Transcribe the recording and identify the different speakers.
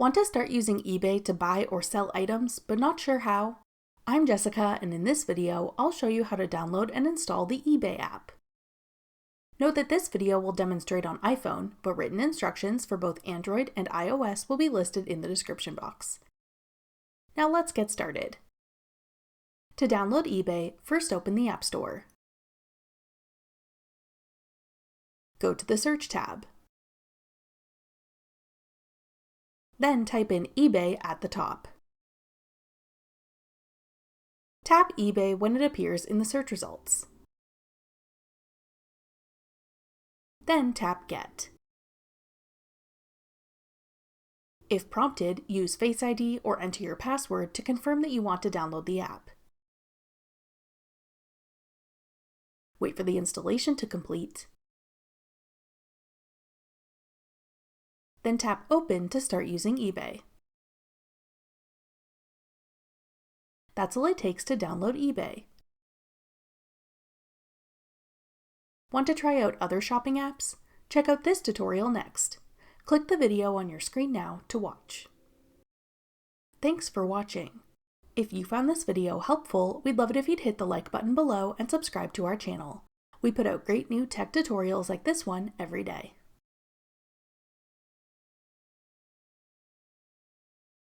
Speaker 1: Want to start using eBay to buy or sell items, but not sure how? I'm Jessica, and in this video, I'll show you how to download and install the eBay app. Note that this video will demonstrate on iPhone, but written instructions for both Android and iOS will be listed in the description box. Now let's get started. To download eBay, first open the App Store. Go to the Search tab. Then type in eBay at the top. Tap eBay when it appears in the search results. Then tap Get. If prompted, use Face ID or enter your password to confirm that you want to download the app. Wait for the installation to complete. Then tap Open to start using eBay. That's all it takes to download eBay. Want to try out other shopping apps? Check out this tutorial next. Click the video on your screen now to watch. Thanks for watching. If you found this video helpful, we'd love it if you'd hit the like button below and subscribe to our channel. We put out great new tech tutorials like this one every day.